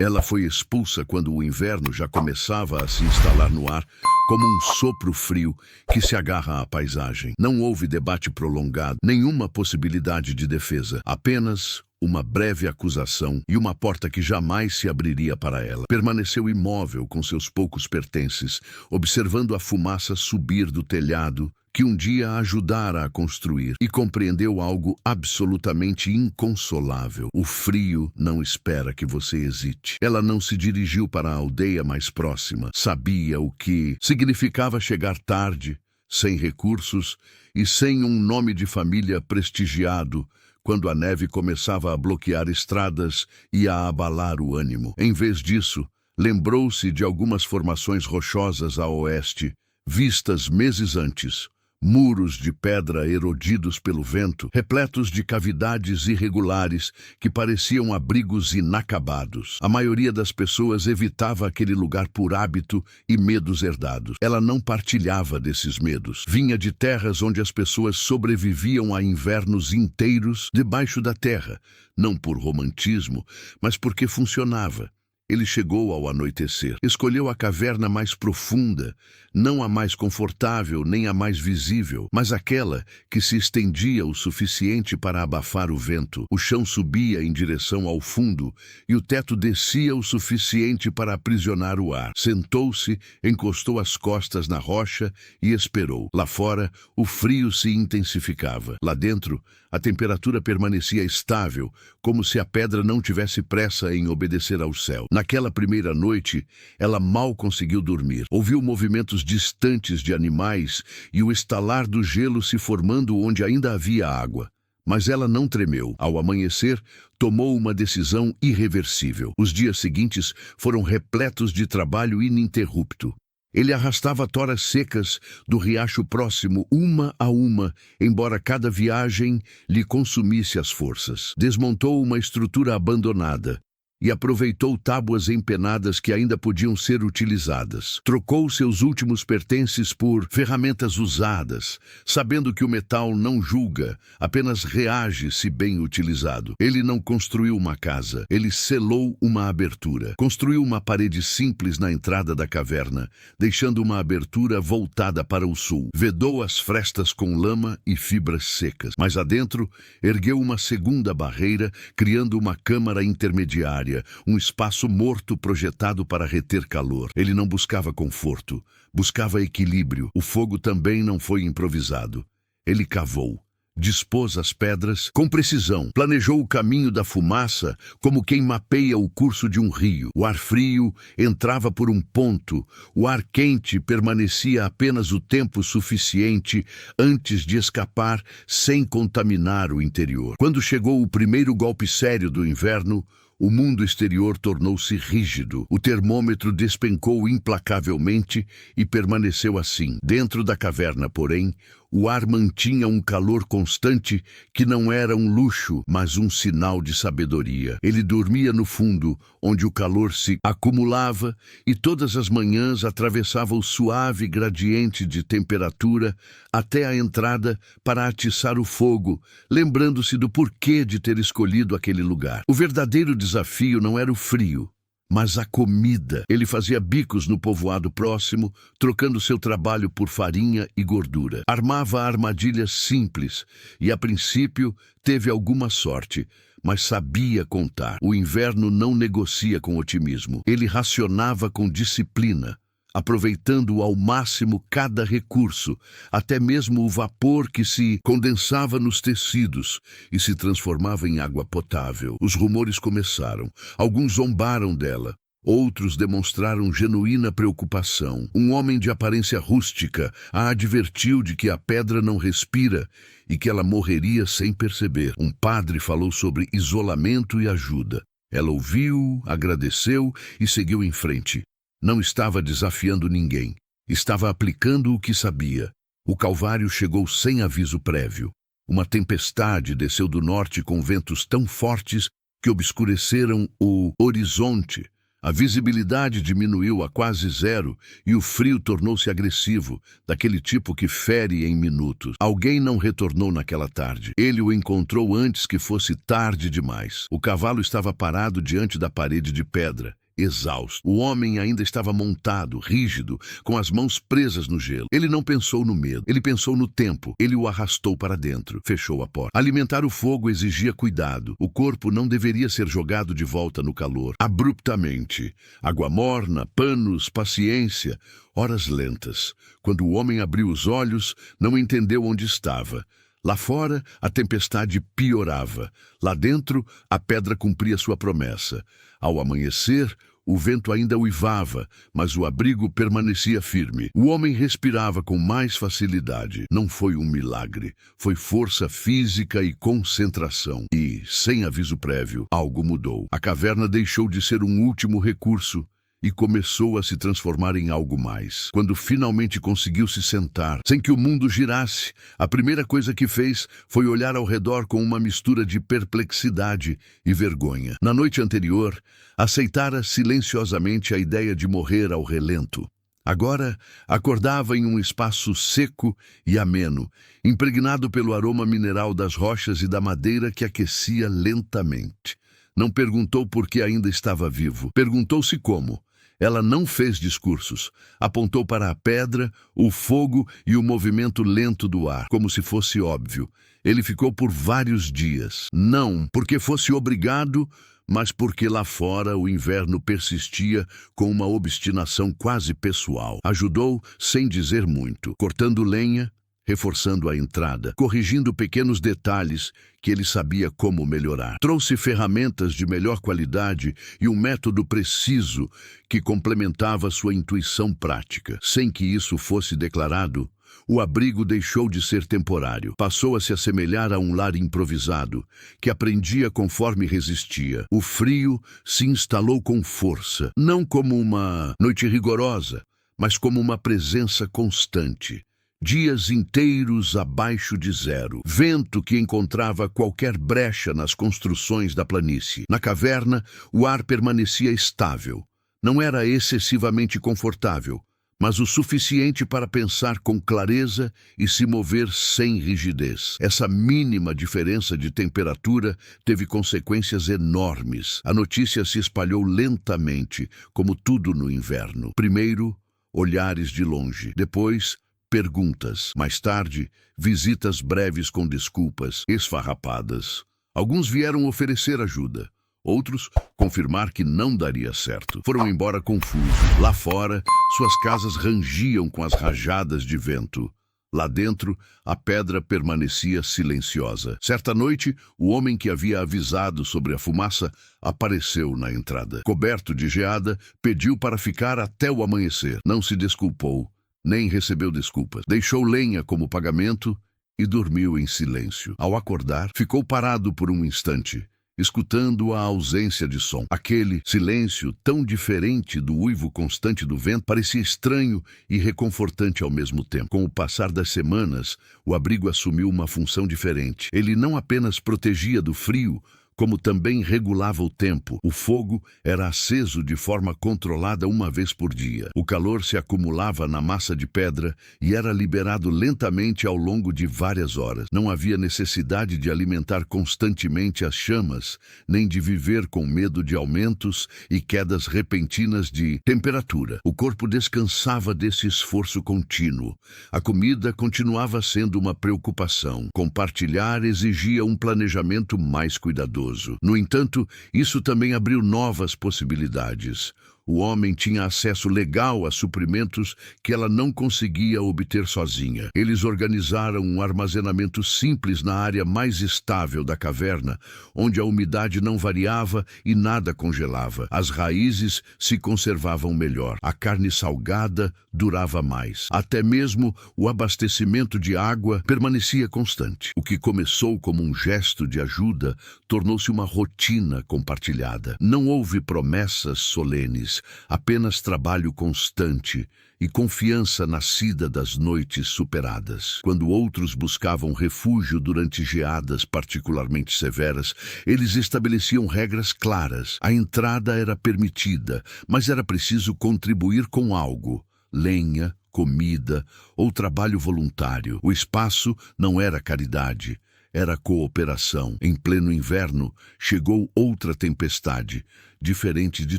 Ela foi expulsa quando o inverno já começava a se instalar no ar, como um sopro frio que se agarra à paisagem. Não houve debate prolongado, nenhuma possibilidade de defesa, apenas uma breve acusação e uma porta que jamais se abriria para ela. Permaneceu imóvel com seus poucos pertences, observando a fumaça subir do telhado que um dia a ajudara a construir, e compreendeu algo absolutamente inconsolável. O frio não espera que você hesite. Ela não se dirigiu para a aldeia mais próxima. Sabia o que significava chegar tarde, sem recursos e sem um nome de família prestigiado, quando a neve começava a bloquear estradas e a abalar o ânimo. Em vez disso, lembrou-se de algumas formações rochosas a oeste, vistas meses antes. Muros de pedra erodidos pelo vento, repletos de cavidades irregulares que pareciam abrigos inacabados. A maioria das pessoas evitava aquele lugar por hábito e medos herdados. Ela não partilhava desses medos. Vinha de terras onde as pessoas sobreviviam a invernos inteiros debaixo da terra, não por romantismo, mas porque funcionava. Ele chegou ao anoitecer. Escolheu a caverna mais profunda, não a mais confortável nem a mais visível, mas aquela que se estendia o suficiente para abafar o vento. O chão subia em direção ao fundo e o teto descia o suficiente para aprisionar o ar. Sentou-se, encostou as costas na rocha e esperou. Lá fora, o frio se intensificava. Lá dentro, a temperatura permanecia estável, como se a pedra não tivesse pressa em obedecer ao céu. Naquela primeira noite, ela mal conseguiu dormir. Ouviu movimentos distantes de animais e o estalar do gelo se formando onde ainda havia água. Mas ela não tremeu. Ao amanhecer, tomou uma decisão irreversível. Os dias seguintes foram repletos de trabalho ininterrupto. Ele arrastava toras secas do riacho próximo, uma a uma, embora cada viagem lhe consumisse as forças. Desmontou uma estrutura abandonada e aproveitou tábuas empenadas que ainda podiam ser utilizadas. Trocou seus últimos pertences por ferramentas usadas, sabendo que o metal não julga, apenas reage se bem utilizado. Ele não construiu uma casa, ele selou uma abertura. Construiu uma parede simples na entrada da caverna, deixando uma abertura voltada para o sul. Vedou as frestas com lama e fibras secas. Mais adentro, ergueu uma segunda barreira, criando uma câmara intermediária, um espaço morto projetado para reter calor. Ele não buscava conforto, buscava equilíbrio. O fogo também não foi improvisado. Ele cavou, dispôs as pedras com precisão, planejou o caminho da fumaça como quem mapeia o curso de um rio. O ar frio entrava por um ponto, o ar quente permanecia apenas o tempo suficiente antes de escapar sem contaminar o interior. Quando chegou o primeiro golpe sério do inverno, o mundo exterior tornou-se rígido. O termômetro despencou implacavelmente e permaneceu assim. Dentro da caverna, porém, o ar mantinha um calor constante que não era um luxo, mas um sinal de sabedoria. Ele dormia no fundo, onde o calor se acumulava, e todas as manhãs atravessava o suave gradiente de temperatura até a entrada para atiçar o fogo, lembrando-se do porquê de ter escolhido aquele lugar. O verdadeiro desafio não era o frio, mas a comida. Ele fazia bicos no povoado próximo, trocando seu trabalho por farinha e gordura. Armava armadilhas simples e, a princípio, teve alguma sorte, mas sabia contar. O inverno não negocia com otimismo. Ele racionava com disciplina, aproveitando ao máximo cada recurso, até mesmo o vapor que se condensava nos tecidos e se transformava em água potável. Os rumores começaram. Alguns zombaram dela. Outros demonstraram genuína preocupação. Um homem de aparência rústica a advertiu de que a pedra não respira e que ela morreria sem perceber. Um padre falou sobre isolamento e ajuda. Ela ouviu, agradeceu e seguiu em frente. Não estava desafiando ninguém. Estava aplicando o que sabia. O Calvário chegou sem aviso prévio. Uma tempestade desceu do norte com ventos tão fortes que obscureceram o horizonte, A visibilidade diminuiu a quase zero e o frio tornou-se agressivo, daquele tipo que fere em minutos. Alguém não retornou naquela tarde. Ele o encontrou antes que fosse tarde demais. O cavalo estava parado diante da parede de pedra, exausto. O homem ainda estava montado, rígido, com as mãos presas no gelo. Ele não pensou no medo, ele pensou no tempo. Ele o arrastou para dentro, fechou a porta. Alimentar o fogo exigia cuidado. O corpo não deveria ser jogado de volta no calor, abruptamente. Água morna, panos, paciência, horas lentas. Quando o homem abriu os olhos, não entendeu onde estava. Lá fora, a tempestade piorava. Lá dentro, a pedra cumpria sua promessa. Ao amanhecer, o vento ainda uivava, mas o abrigo permanecia firme. O homem respirava com mais facilidade. Não foi um milagre. Foi força física e concentração. E, sem aviso prévio, algo mudou. A caverna deixou de ser um último recurso e começou a se transformar em algo mais. Quando finalmente conseguiu se sentar, sem que o mundo girasse, a primeira coisa que fez foi olhar ao redor com uma mistura de perplexidade e vergonha. Na noite anterior, aceitara silenciosamente a ideia de morrer ao relento. Agora, acordava em um espaço seco e ameno, impregnado pelo aroma mineral das rochas e da madeira que aquecia lentamente. Não perguntou por que ainda estava vivo. Perguntou-se como. Ela não fez discursos. Apontou para a pedra, o fogo e o movimento lento do ar, como se fosse óbvio. Ele ficou por vários dias. Não porque fosse obrigado, mas porque lá fora o inverno persistia com uma obstinação quase pessoal. Ajudou sem dizer muito, cortando lenha, reforçando a entrada, corrigindo pequenos detalhes que ele sabia como melhorar. Trouxe ferramentas de melhor qualidade e um método preciso que complementava sua intuição prática. Sem que isso fosse declarado, o abrigo deixou de ser temporário. Passou a se assemelhar a um lar improvisado, que aprendia conforme resistia. O frio se instalou com força, não como uma noite rigorosa, mas como uma presença constante. Dias inteiros abaixo de zero. Vento que encontrava qualquer brecha nas construções da planície. Na caverna, o ar permanecia estável. Não era excessivamente confortável, mas o suficiente para pensar com clareza e se mover sem rigidez. Essa mínima diferença de temperatura teve consequências enormes. A notícia se espalhou lentamente, como tudo no inverno. Primeiro, olhares de longe. Depois, perguntas. Mais tarde, visitas breves com desculpas esfarrapadas. Alguns vieram oferecer ajuda. Outros, confirmar que não daria certo. Foram embora confusos. Lá fora, suas casas rangiam com as rajadas de vento. Lá dentro, a pedra permanecia silenciosa. Certa noite, o homem que havia avisado sobre a fumaça apareceu na entrada. Coberto de geada, pediu para ficar até o amanhecer. Não se desculpou, nem recebeu desculpas. Deixou lenha como pagamento e dormiu em silêncio. Ao acordar, ficou parado por um instante, escutando a ausência de som. Aquele silêncio, tão diferente do uivo constante do vento, parecia estranho e reconfortante ao mesmo tempo. Com o passar das semanas, o abrigo assumiu uma função diferente. Ele não apenas protegia do frio, como também regulava o tempo. O fogo era aceso de forma controlada uma vez por dia. O calor se acumulava na massa de pedra e era liberado lentamente ao longo de várias horas. Não havia necessidade de alimentar constantemente as chamas, nem de viver com medo de aumentos e quedas repentinas de temperatura. O corpo descansava desse esforço contínuo. A comida continuava sendo uma preocupação. Compartilhar exigia um planejamento mais cuidadoso. No entanto, isso também abriu novas possibilidades. O homem tinha acesso legal a suprimentos que ela não conseguia obter sozinha. Eles organizaram um armazenamento simples na área mais estável da caverna, onde a umidade não variava e nada congelava. As raízes se conservavam melhor. A carne salgada durava mais. Até mesmo o abastecimento de água permanecia constante. O que começou como um gesto de ajuda tornou-se uma rotina compartilhada. Não houve promessas solenes. depois, apenas trabalho constante e confiança nascida das noites superadas. Quando outros buscavam refúgio durante geadas particularmente severas, eles estabeleciam regras claras. A entrada era permitida, mas era preciso contribuir com algo: lenha, comida ou trabalho voluntário. O espaço não era caridade, era cooperação. Em pleno inverno, chegou outra tempestade, diferente de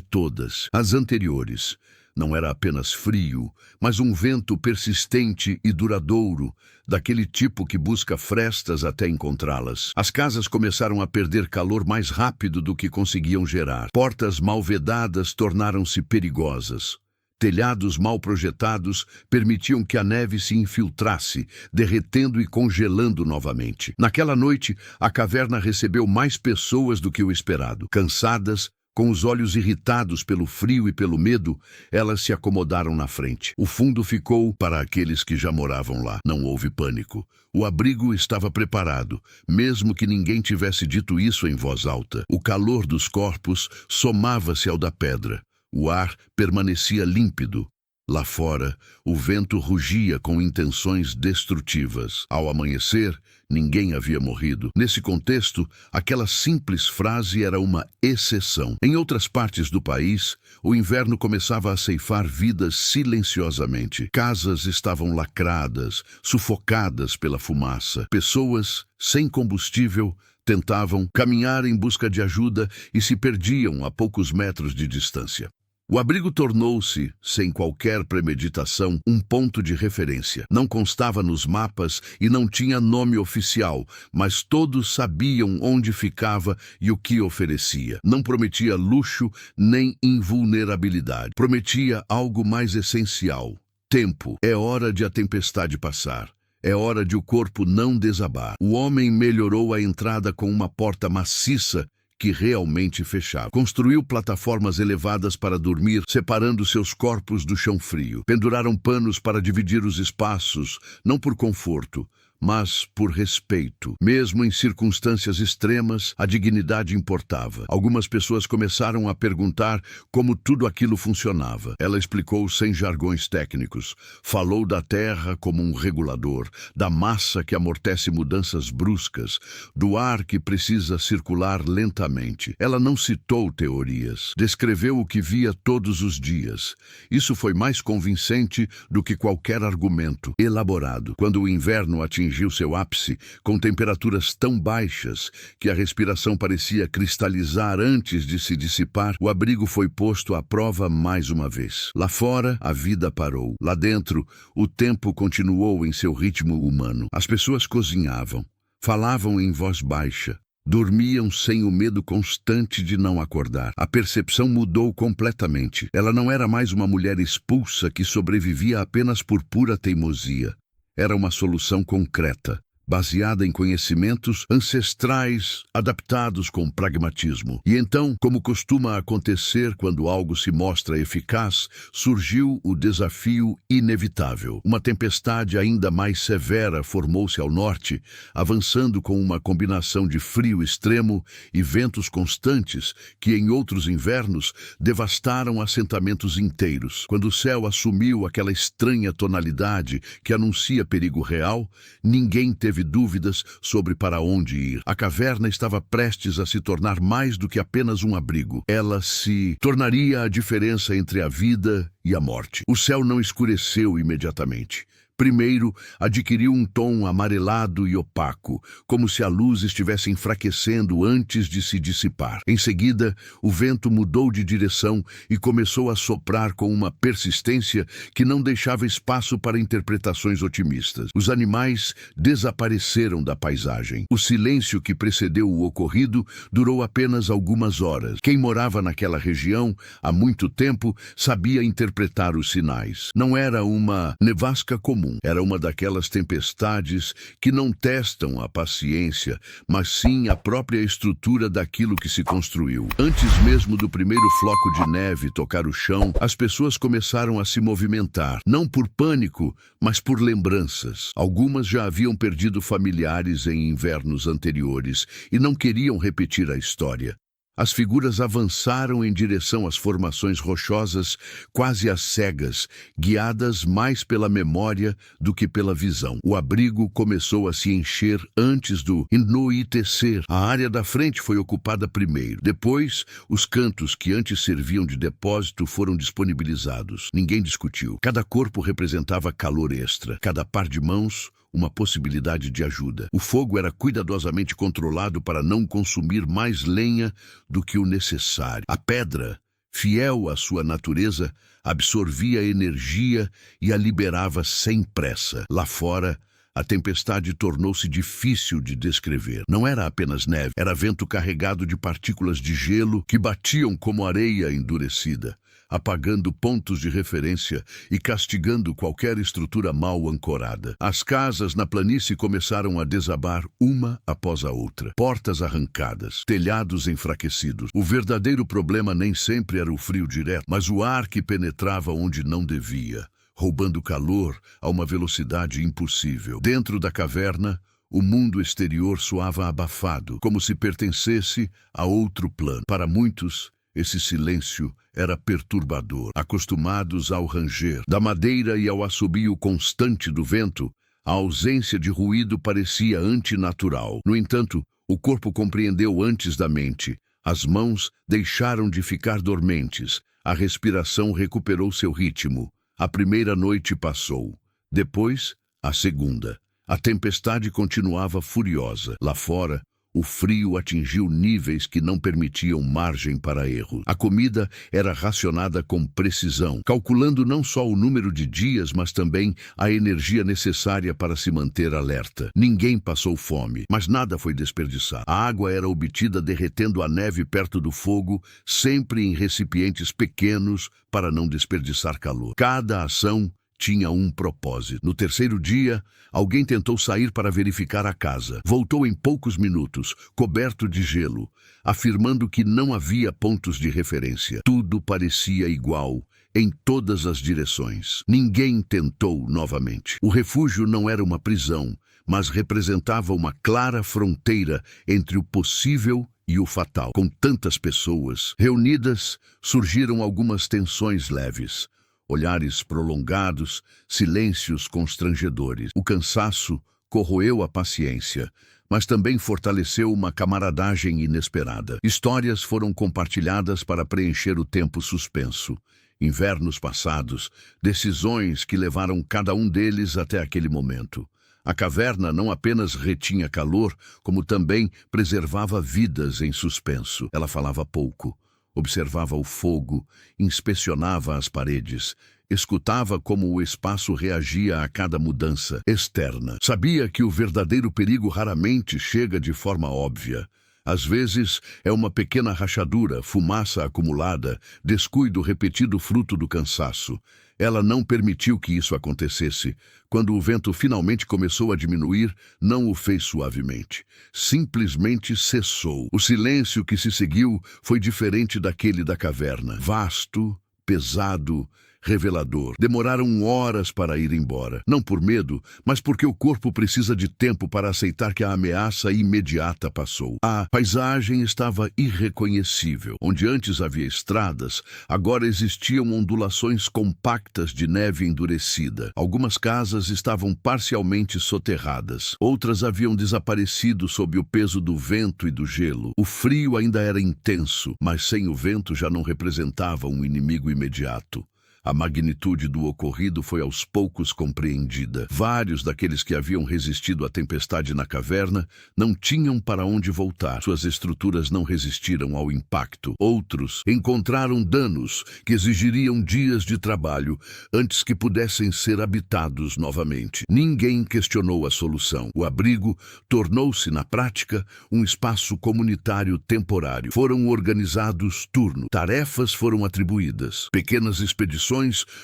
todas as anteriores. Não era apenas frio, mas um vento persistente e duradouro, daquele tipo que busca frestas até encontrá-las. As casas começaram a perder calor mais rápido do que conseguiam gerar. Portas mal vedadas tornaram-se perigosas. Telhados mal projetados permitiam que a neve se infiltrasse, derretendo e congelando novamente. Naquela noite, a caverna recebeu mais pessoas do que o esperado. Cansadas, com os olhos irritados pelo frio e pelo medo, elas se acomodaram na frente. O fundo ficou para aqueles que já moravam lá. Não houve pânico. O abrigo estava preparado, mesmo que ninguém tivesse dito isso em voz alta. O calor dos corpos somava-se ao da pedra. O ar permanecia límpido. Lá fora, o vento rugia com intenções destrutivas. Ao amanhecer, ninguém havia morrido. Nesse contexto, aquela simples frase era uma exceção. Em outras partes do país, o inverno começava a ceifar vidas silenciosamente. Casas estavam lacradas, sufocadas pela fumaça. Pessoas, sem combustível, tentavam caminhar em busca de ajuda e se perdiam a poucos metros de distância. O abrigo tornou-se, sem qualquer premeditação, um ponto de referência. Não constava nos mapas e não tinha nome oficial, mas todos sabiam onde ficava e o que oferecia. Não prometia luxo nem invulnerabilidade. Prometia algo mais essencial: tempo. É hora de a tempestade passar. É hora de o corpo não desabar. O homem melhorou a entrada com uma porta maciça que realmente fechava. Construiu plataformas elevadas para dormir, separando seus corpos do chão frio. Penduraram panos para dividir os espaços, não por conforto, mas por respeito. Mesmo em circunstâncias extremas, a dignidade importava. Algumas pessoas começaram a perguntar como tudo aquilo funcionava. Ela explicou sem jargões técnicos. Falou da terra como um regulador, da massa que amortece mudanças bruscas, do ar que precisa circular lentamente. Ela não citou teorias. Descreveu o que via todos os dias. Isso foi mais convincente do que qualquer argumento elaborado. Quando o inverno atingiu seu ápice, com temperaturas tão baixas que a respiração parecia cristalizar antes de se dissipar, o abrigo foi posto à prova mais uma vez. Lá fora, a vida parou. Lá dentro, o tempo continuou em seu ritmo humano. As pessoas cozinhavam, falavam em voz baixa, dormiam sem o medo constante de não acordar. A percepção mudou completamente. Ela não era mais uma mulher expulsa que sobrevivia apenas por pura teimosia. Era uma solução concreta, baseada em conhecimentos ancestrais adaptados com pragmatismo. E então, como costuma acontecer quando algo se mostra eficaz, surgiu o desafio inevitável. Uma tempestade ainda mais severa formou-se ao norte, avançando com uma combinação de frio extremo e ventos constantes que, em outros invernos, devastaram assentamentos inteiros. Quando o céu assumiu aquela estranha tonalidade que anuncia perigo real, ninguém teve dúvidas sobre para onde ir. A caverna estava prestes a se tornar mais do que apenas um abrigo. Ela se tornaria a diferença entre a vida e a morte. O céu não escureceu imediatamente. Primeiro, adquiriu um tom amarelado e opaco, como se a luz estivesse enfraquecendo antes de se dissipar. Em seguida, o vento mudou de direção e começou a soprar com uma persistência que não deixava espaço para interpretações otimistas. Os animais desapareceram da paisagem. O silêncio que precedeu o ocorrido durou apenas algumas horas. Quem morava naquela região há muito tempo sabia interpretar os sinais. Não era uma nevasca comum. Era uma daquelas tempestades que não testam a paciência, mas sim a própria estrutura daquilo que se construiu. Antes mesmo do primeiro floco de neve tocar o chão, as pessoas começaram a se movimentar, não por pânico, mas por lembranças. Algumas já haviam perdido familiares em invernos anteriores e não queriam repetir a história. As figuras avançaram em direção às formações rochosas, quase às cegas, guiadas mais pela memória do que pela visão. O abrigo começou a se encher antes do anoitecer. A área da frente foi ocupada primeiro. Depois, os cantos que antes serviam de depósito foram disponibilizados. Ninguém discutiu. Cada corpo representava calor extra. Cada par de mãos, uma possibilidade de ajuda. O fogo era cuidadosamente controlado para não consumir mais lenha do que o necessário. A pedra, fiel à sua natureza, absorvia energia e a liberava sem pressa. Lá fora, a tempestade tornou-se difícil de descrever. Não era apenas neve, era vento carregado de partículas de gelo que batiam como areia endurecida, apagando pontos de referência e castigando qualquer estrutura mal ancorada. As casas na planície começaram a desabar uma após a outra. Portas arrancadas, telhados enfraquecidos. O verdadeiro problema nem sempre era o frio direto, mas o ar que penetrava onde não devia, roubando calor a uma velocidade impossível. Dentro da caverna, o mundo exterior soava abafado, como se pertencesse a outro plano. Para muitos, esse silêncio era perturbador. Acostumados ao ranger da madeira e ao assobio constante do vento, a ausência de ruído parecia antinatural. No entanto, o corpo compreendeu antes da mente. As mãos deixaram de ficar dormentes. A respiração recuperou seu ritmo. A primeira noite passou. Depois, a segunda. A tempestade continuava furiosa. Lá fora, o frio atingiu níveis que não permitiam margem para erro. A comida era racionada com precisão, calculando não só o número de dias, mas também a energia necessária para se manter alerta. Ninguém passou fome, mas nada foi desperdiçado. A água era obtida derretendo a neve perto do fogo, sempre em recipientes pequenos para não desperdiçar calor. Cada ação tinha um propósito. No terceiro dia, alguém tentou sair para verificar a casa. Voltou em poucos minutos, coberto de gelo, afirmando que não havia pontos de referência. Tudo parecia igual, em todas as direções. Ninguém tentou novamente. O refúgio não era uma prisão, mas representava uma clara fronteira entre o possível e o fatal. Com tantas pessoas reunidas, surgiram algumas tensões leves. Olhares prolongados, silêncios constrangedores. O cansaço corroeu a paciência, mas também fortaleceu uma camaradagem inesperada. Histórias foram compartilhadas para preencher o tempo suspenso. Invernos passados, decisões que levaram cada um deles até aquele momento. A caverna não apenas retinha calor, como também preservava vidas em suspenso. Ela falava pouco. Observava o fogo, inspecionava as paredes, escutava como o espaço reagia a cada mudança externa. Sabia que o verdadeiro perigo raramente chega de forma óbvia. Às vezes é uma pequena rachadura, fumaça acumulada, descuido repetido fruto do cansaço. Ela não permitiu que isso acontecesse. Quando o vento finalmente começou a diminuir, não o fez suavemente. Simplesmente cessou. O silêncio que se seguiu foi diferente daquele da caverna. Vasto, pesado, revelador. Demoraram horas para ir embora. Não por medo, mas porque o corpo precisa de tempo para aceitar que a ameaça imediata passou. A paisagem estava irreconhecível. Onde antes havia estradas, agora existiam ondulações compactas de neve endurecida. Algumas casas estavam parcialmente soterradas. Outras haviam desaparecido sob o peso do vento e do gelo. O frio ainda era intenso, mas sem o vento já não representava um inimigo imediato. A magnitude do ocorrido foi aos poucos compreendida. Vários daqueles que haviam resistido à tempestade na caverna não tinham para onde voltar. Suas estruturas não resistiram ao impacto. Outros encontraram danos que exigiriam dias de trabalho antes que pudessem ser habitados novamente. Ninguém questionou a solução. O abrigo tornou-se, na prática, um espaço comunitário temporário. Foram organizados turnos. Tarefas foram atribuídas. Pequenas expedições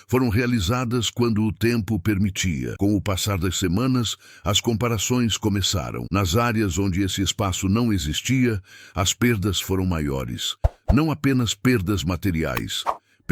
foram realizadas quando o tempo permitia. Com o passar das semanas, as comparações começaram. Nas áreas onde esse espaço não existia, as perdas foram maiores. Não apenas perdas materiais,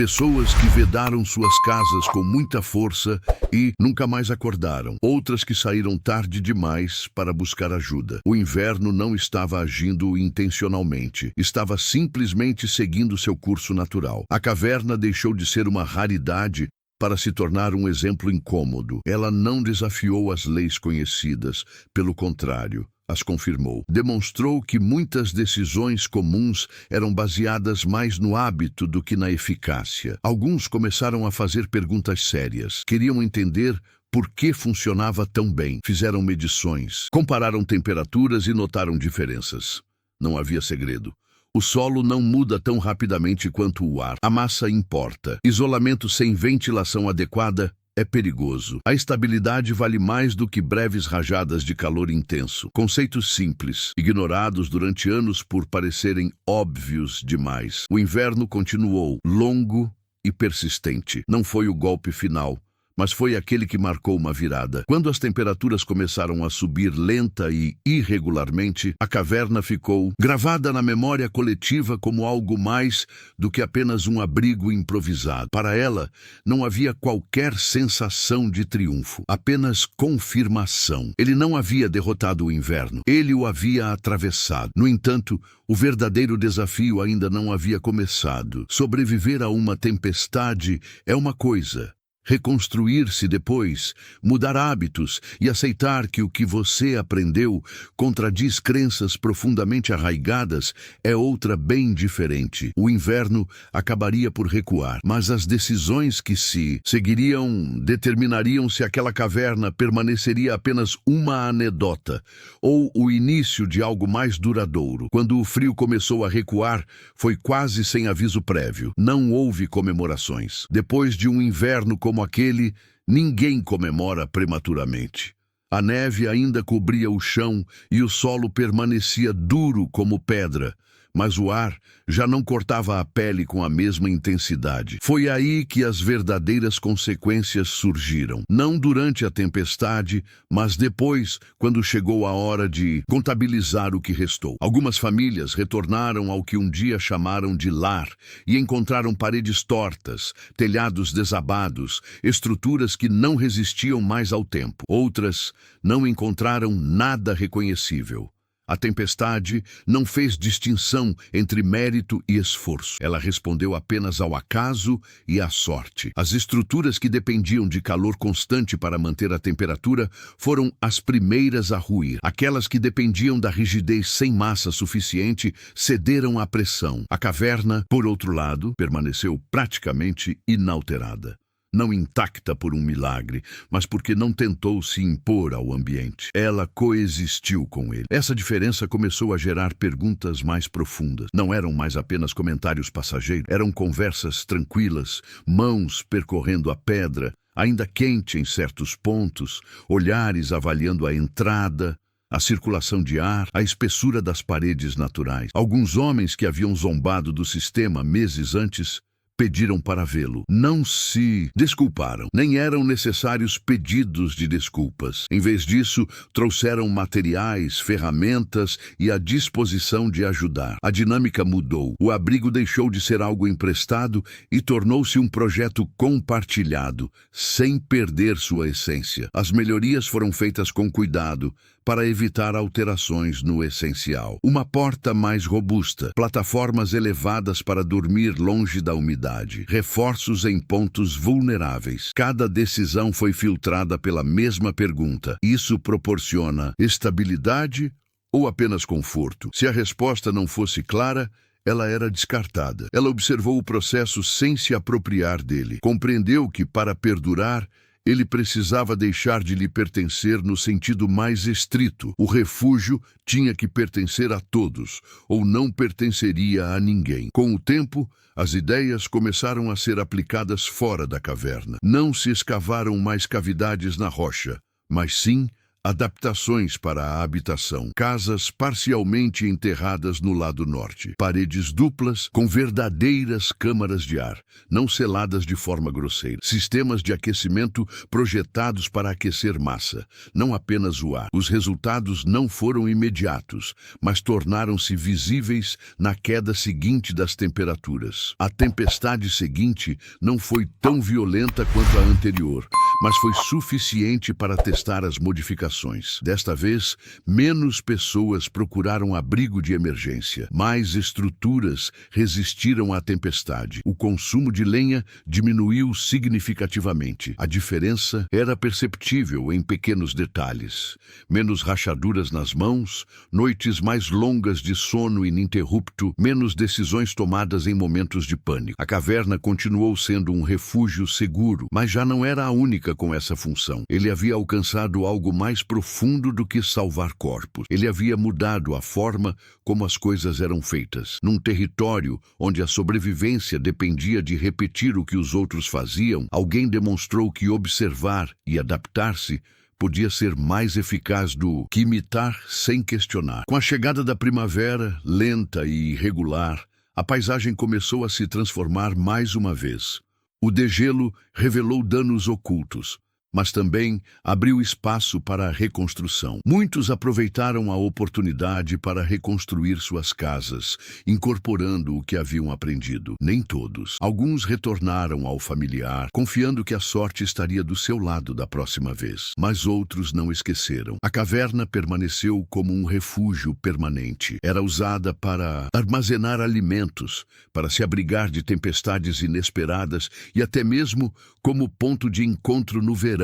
Pessoas que vedaram suas casas com muita força e nunca mais acordaram. Outras que saíram tarde demais para buscar ajuda. O inverno não estava agindo intencionalmente. Estava simplesmente seguindo seu curso natural. A caverna deixou de ser uma raridade para se tornar um exemplo incômodo. Ela não desafiou as leis conhecidas, pelo contrário, as confirmou. Demonstrou que muitas decisões comuns eram baseadas mais no hábito do que na eficácia. Alguns começaram a fazer perguntas sérias. Queriam entender por que funcionava tão bem. Fizeram medições, compararam temperaturas e notaram diferenças. Não havia segredo. O solo não muda tão rapidamente quanto o ar. A massa importa. Isolamento sem ventilação adequada é perigoso. A estabilidade vale mais do que breves rajadas de calor intenso. Conceitos simples, ignorados durante anos por parecerem óbvios demais. O inverno continuou, longo e persistente. Não foi o golpe final, mas foi aquele que marcou uma virada. Quando as temperaturas começaram a subir lenta e irregularmente, a caverna ficou gravada na memória coletiva como algo mais do que apenas um abrigo improvisado. Para ela, não havia qualquer sensação de triunfo, apenas confirmação. Ele não havia derrotado o inverno, ele o havia atravessado. No entanto, o verdadeiro desafio ainda não havia começado. Sobreviver a uma tempestade é uma coisa. Reconstruir-se depois, mudar hábitos e aceitar que o que você aprendeu contradiz crenças profundamente arraigadas é outra bem diferente. O inverno acabaria por recuar, mas as decisões que se seguiriam determinariam se aquela caverna permaneceria apenas uma anedota ou o início de algo mais duradouro. Quando o frio começou a recuar, foi quase sem aviso prévio. Não houve comemorações. Depois de um inverno como aquele, ninguém comemora prematuramente. A neve ainda cobria o chão e o solo permanecia duro como pedra, mas o ar já não cortava a pele com a mesma intensidade. Foi aí que as verdadeiras consequências surgiram. Não durante a tempestade, mas depois, quando chegou a hora de contabilizar o que restou. Algumas famílias retornaram ao que um dia chamaram de lar e encontraram paredes tortas, telhados desabados, estruturas que não resistiam mais ao tempo. Outras não encontraram nada reconhecível. A tempestade não fez distinção entre mérito e esforço. Ela respondeu apenas ao acaso e à sorte. As estruturas que dependiam de calor constante para manter a temperatura foram as primeiras a ruir. Aquelas que dependiam da rigidez sem massa suficiente cederam à pressão. A caverna, por outro lado, permaneceu praticamente inalterada. Não intacta por um milagre, mas porque não tentou se impor ao ambiente. Ela coexistiu com ele. Essa diferença começou a gerar perguntas mais profundas. Não eram mais apenas comentários passageiros, eram conversas tranquilas, mãos percorrendo a pedra, ainda quente em certos pontos, olhares avaliando a entrada, a circulação de ar, a espessura das paredes naturais. Alguns homens que haviam zombado do sistema meses antes pediram para vê-lo. Não se desculparam. Nem eram necessários pedidos de desculpas. Em vez disso, trouxeram materiais, ferramentas e a disposição de ajudar. A dinâmica mudou. O abrigo deixou de ser algo emprestado e tornou-se um projeto compartilhado, sem perder sua essência. As melhorias foram feitas com cuidado, para evitar alterações no essencial. Uma porta mais robusta, plataformas elevadas para dormir longe da umidade, reforços em pontos vulneráveis. Cada decisão foi filtrada pela mesma pergunta. Isso proporciona estabilidade ou apenas conforto? Se a resposta não fosse clara, ela era descartada. Ela observou o processo sem se apropriar dele. Compreendeu que, para perdurar, ele precisava deixar de lhe pertencer no sentido mais estrito. O refúgio tinha que pertencer a todos, ou não pertenceria a ninguém. Com o tempo, as ideias começaram a ser aplicadas fora da caverna. Não se escavaram mais cavidades na rocha, mas sim Adaptações para a habitação. Casas parcialmente enterradas no lado norte. Paredes duplas com verdadeiras câmaras de ar, não seladas de forma grosseira. Sistemas de aquecimento projetados para aquecer massa, não apenas o ar. Os resultados não foram imediatos, mas tornaram-se visíveis na queda seguinte das temperaturas. A tempestade seguinte não foi tão violenta quanto a anterior, mas foi suficiente para testar as modificações. Desta vez, menos pessoas procuraram abrigo de emergência. Mais estruturas resistiram à tempestade. O consumo de lenha diminuiu significativamente. A diferença era perceptível em pequenos detalhes. Menos rachaduras nas mãos, noites mais longas de sono ininterrupto, menos decisões tomadas em momentos de pânico. A caverna continuou sendo um refúgio seguro, mas já não era a única com essa função. Ele havia alcançado algo mais profundo do que salvar corpos. Ele havia mudado a forma como as coisas eram feitas. Num território onde a sobrevivência dependia de repetir o que os outros faziam, alguém demonstrou que observar e adaptar-se podia ser mais eficaz do que imitar sem questionar. Com a chegada da primavera, lenta e irregular, a paisagem começou a se transformar mais uma vez. O degelo revelou danos ocultos, mas também abriu espaço para a reconstrução. Muitos aproveitaram a oportunidade para reconstruir suas casas, incorporando o que haviam aprendido. Nem todos. Alguns retornaram ao familiar, confiando que a sorte estaria do seu lado da próxima vez. Mas outros não esqueceram. A caverna permaneceu como um refúgio permanente. Era usada para armazenar alimentos, para se abrigar de tempestades inesperadas e até mesmo como ponto de encontro no verão,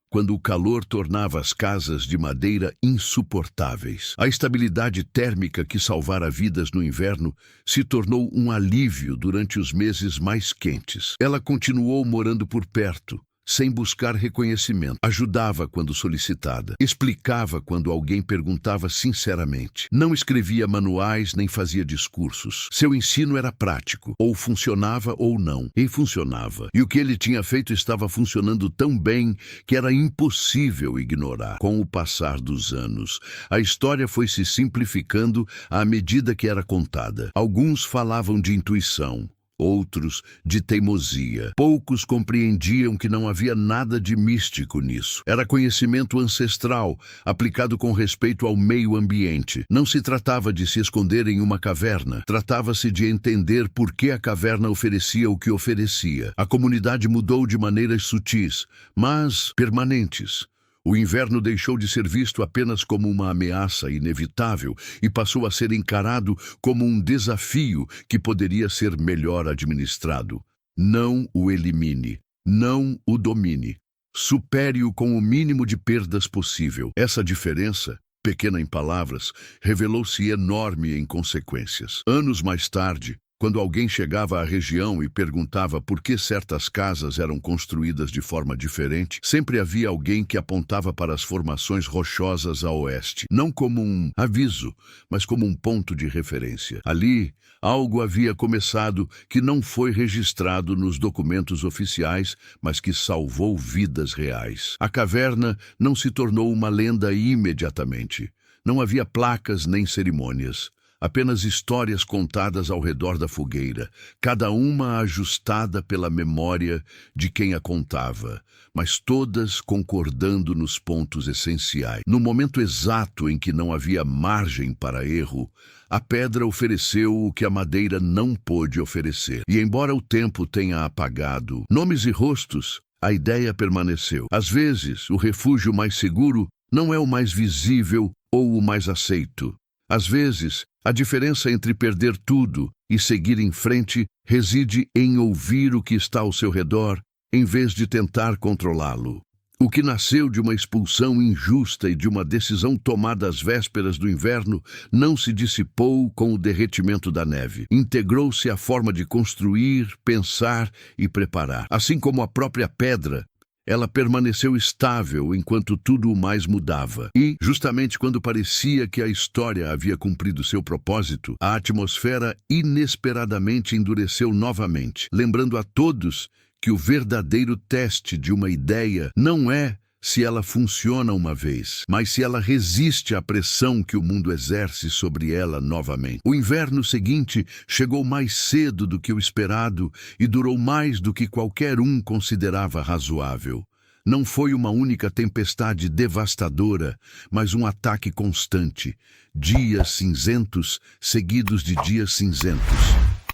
quando o calor tornava as casas de madeira insuportáveis. A estabilidade térmica que salvara vidas no inverno se tornou um alívio durante os meses mais quentes. Ela continuou morando por perto, sem buscar reconhecimento. Ajudava quando solicitada. Explicava quando alguém perguntava sinceramente. Não escrevia manuais nem fazia discursos. Seu ensino era prático. Ou funcionava ou não. E funcionava. E o que ele tinha feito estava funcionando tão bem que era impossível ignorar. Com o passar dos anos, a história foi se simplificando à medida que era contada. Alguns falavam de intuição, outros de teimosia. Poucos compreendiam que não havia nada de místico nisso. Era conhecimento ancestral, aplicado com respeito ao meio ambiente. Não se tratava de se esconder em uma caverna. Tratava-se de entender por que a caverna oferecia o que oferecia. A comunidade mudou de maneiras sutis, mas permanentes. O inverno deixou de ser visto apenas como uma ameaça inevitável e passou a ser encarado como um desafio que poderia ser melhor administrado. Não o elimine, não o domine. Supere-o com o mínimo de perdas possível. Essa diferença, pequena em palavras, revelou-se enorme em consequências. Anos mais tarde, quando alguém chegava à região e perguntava por que certas casas eram construídas de forma diferente, sempre havia alguém que apontava para as formações rochosas a oeste, não como um aviso, mas como um ponto de referência. Ali, algo havia começado que não foi registrado nos documentos oficiais, mas que salvou vidas reais. A caverna não se tornou uma lenda imediatamente. Não havia placas nem cerimônias. Apenas histórias contadas ao redor da fogueira, cada uma ajustada pela memória de quem a contava, mas todas concordando nos pontos essenciais. No momento exato em que não havia margem para erro, a pedra ofereceu o que a madeira não pôde oferecer. E embora o tempo tenha apagado nomes e rostos, a ideia permaneceu. Às vezes, o refúgio mais seguro não é o mais visível ou o mais aceito. Às vezes, a diferença entre perder tudo e seguir em frente reside em ouvir o que está ao seu redor, em vez de tentar controlá-lo. O que nasceu de uma expulsão injusta e de uma decisão tomada às vésperas do inverno não se dissipou com o derretimento da neve. Integrou-se à forma de construir, pensar e preparar. Assim como a própria pedra, ela permaneceu estável enquanto tudo o mais mudava. E, justamente quando parecia que a história havia cumprido seu propósito, a atmosfera inesperadamente endureceu novamente, lembrando a todos que o verdadeiro teste de uma ideia não é se ela funciona uma vez, mas se ela resiste à pressão que o mundo exerce sobre ela novamente. O inverno seguinte chegou mais cedo do que o esperado e durou mais do que qualquer um considerava razoável. Não foi uma única tempestade devastadora, mas um ataque constante. Dias cinzentos seguidos de dias cinzentos.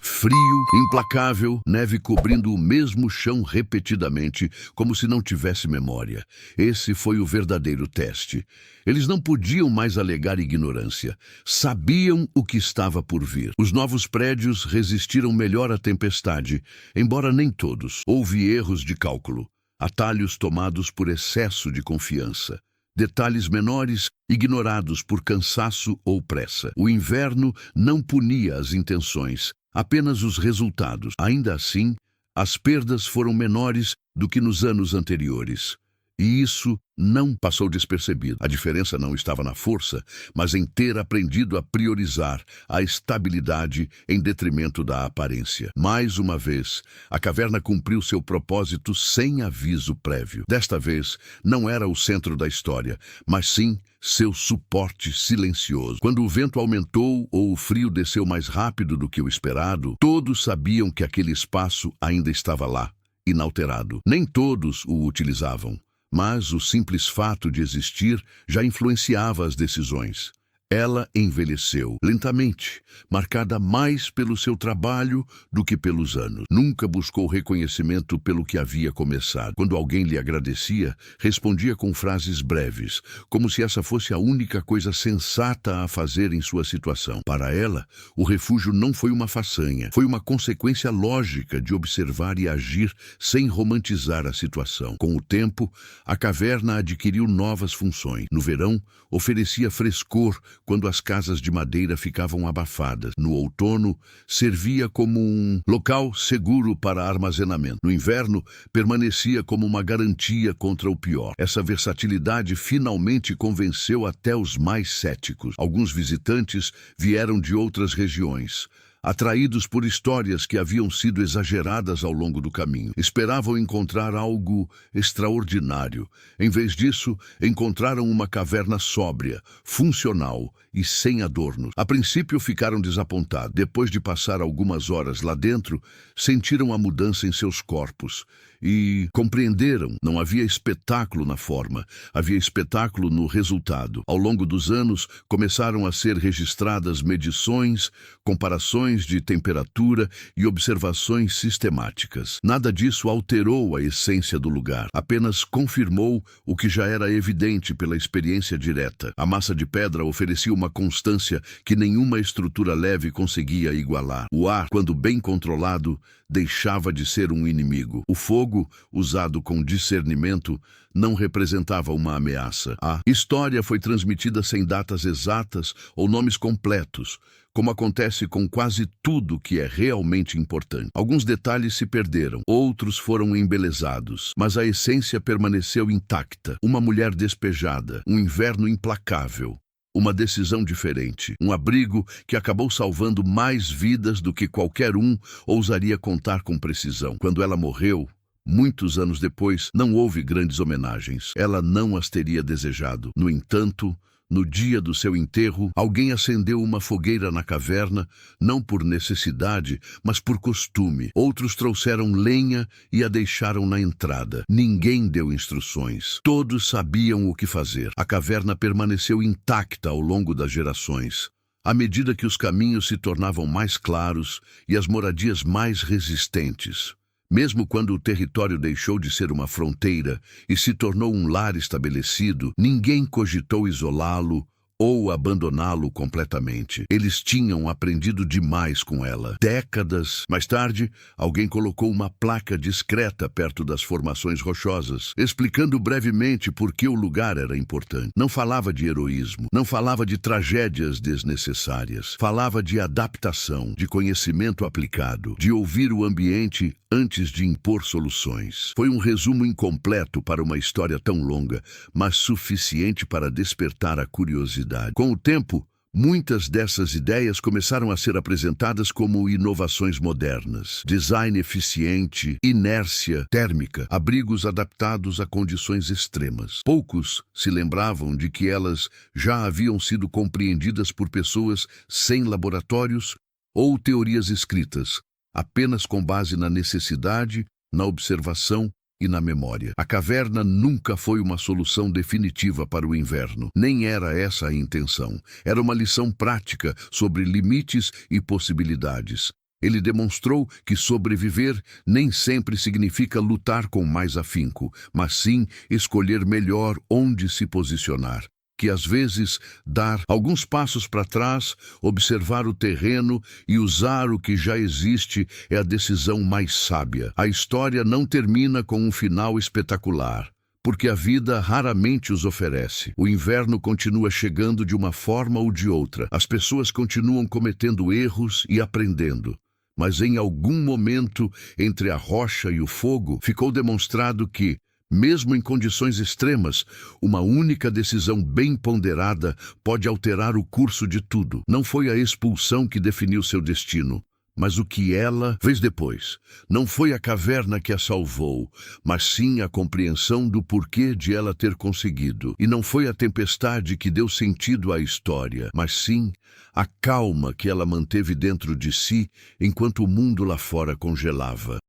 Frio, implacável, neve cobrindo o mesmo chão repetidamente, como se não tivesse memória. Esse foi o verdadeiro teste. Eles não podiam mais alegar ignorância. Sabiam o que estava por vir. Os novos prédios resistiram melhor à tempestade, embora nem todos. Houve erros de cálculo, atalhos tomados por excesso de confiança. Detalhes menores ignorados por cansaço ou pressa. O inverno não punia as intenções, apenas os resultados. Ainda assim, as perdas foram menores do que nos anos anteriores. E isso não passou despercebido. A diferença não estava na força, mas em ter aprendido a priorizar a estabilidade em detrimento da aparência. Mais uma vez, a caverna cumpriu seu propósito sem aviso prévio. Desta vez, não era o centro da história, mas sim seu suporte silencioso. Quando o vento aumentou ou o frio desceu mais rápido do que o esperado, todos sabiam que aquele espaço ainda estava lá, inalterado. Nem todos o utilizavam, mas o simples fato de existir já influenciava as decisões. Ela envelheceu lentamente, marcada mais pelo seu trabalho do que pelos anos. Nunca buscou reconhecimento pelo que havia começado. Quando alguém lhe agradecia, respondia com frases breves, como se essa fosse a única coisa sensata a fazer em sua situação. Para ela, o refúgio não foi uma façanha, foi uma consequência lógica de observar e agir sem romantizar a situação. Com o tempo, a caverna adquiriu novas funções. No verão, oferecia frescor quando as casas de madeira ficavam abafadas. No outono, servia como um local seguro para armazenamento. No inverno, permanecia como uma garantia contra o pior. Essa versatilidade finalmente convenceu até os mais céticos. Alguns visitantes vieram de outras regiões, atraídos por histórias que haviam sido exageradas ao longo do caminho. Esperavam encontrar algo extraordinário. Em vez disso, encontraram uma caverna sóbria, funcional e sem adornos. A princípio ficaram desapontados. Depois de passar algumas horas lá dentro, sentiram a mudança em seus corpos e compreenderam. Não havia espetáculo na forma, havia espetáculo no resultado. Ao longo dos anos, começaram a ser registradas medições, comparações de temperatura e observações sistemáticas. Nada disso alterou a essência do lugar, apenas confirmou o que já era evidente pela experiência direta. A massa de pedra oferecia uma constância que nenhuma estrutura leve conseguia igualar. O ar, quando bem controlado, deixava de ser um inimigo. O fogo, usado com discernimento, não representava uma ameaça. A história foi transmitida sem datas exatas ou nomes completos, como acontece com quase tudo que é realmente importante. Alguns detalhes se perderam, outros foram embelezados, mas a essência permaneceu intacta. Uma mulher despejada, um inverno implacável, uma decisão diferente, um abrigo que acabou salvando mais vidas do que qualquer um ousaria contar com precisão. Quando ela morreu, muitos anos depois, não houve grandes homenagens. Ela não as teria desejado. No entanto, no dia do seu enterro, alguém acendeu uma fogueira na caverna, não por necessidade, mas por costume. Outros trouxeram lenha e a deixaram na entrada. Ninguém deu instruções. Todos sabiam o que fazer. A caverna permaneceu intacta ao longo das gerações. À medida que os caminhos se tornavam mais claros e as moradias mais resistentes. Mesmo quando o território deixou de ser uma fronteira e se tornou um lar estabelecido, ninguém cogitou isolá-lo ou abandoná-lo completamente. Eles tinham aprendido demais com ela. Décadas mais tarde, alguém colocou uma placa discreta perto das formações rochosas, explicando brevemente por que o lugar era importante. Não falava de heroísmo, não falava de tragédias desnecessárias. Falava de adaptação, de conhecimento aplicado, de ouvir o ambiente antes de impor soluções. Foi um resumo incompleto para uma história tão longa, mas suficiente para despertar a curiosidade. Com o tempo, Muitas dessas ideias começaram a ser apresentadas como inovações modernas. Design eficiente, inércia térmica, abrigos adaptados a condições extremas. Poucos se lembravam de que elas já haviam sido compreendidas por pessoas sem laboratórios ou teorias escritas, apenas com base na necessidade, na observação e na memória. A caverna nunca foi uma solução definitiva para o inverno. Nem era essa a intenção. Era uma lição prática sobre limites e possibilidades. Ele demonstrou que sobreviver nem sempre significa lutar com mais afinco, mas sim escolher melhor onde se posicionar. Que às vezes dar alguns passos para trás, observar o terreno e usar o que já existe é a decisão mais sábia. A história não termina com um final espetacular, porque a vida raramente os oferece. O inverno continua chegando de uma forma ou de outra. As pessoas continuam cometendo erros e aprendendo. Mas em algum momento, entre a rocha e o fogo, ficou demonstrado que, mesmo em condições extremas, uma única decisão bem ponderada pode alterar o curso de tudo. Não foi a expulsão que definiu seu destino, mas o que ela fez depois. Não foi a caverna que a salvou, mas sim a compreensão do porquê de ela ter conseguido. E não foi a tempestade que deu sentido à história, mas sim a calma que ela manteve dentro de si enquanto o mundo lá fora congelava.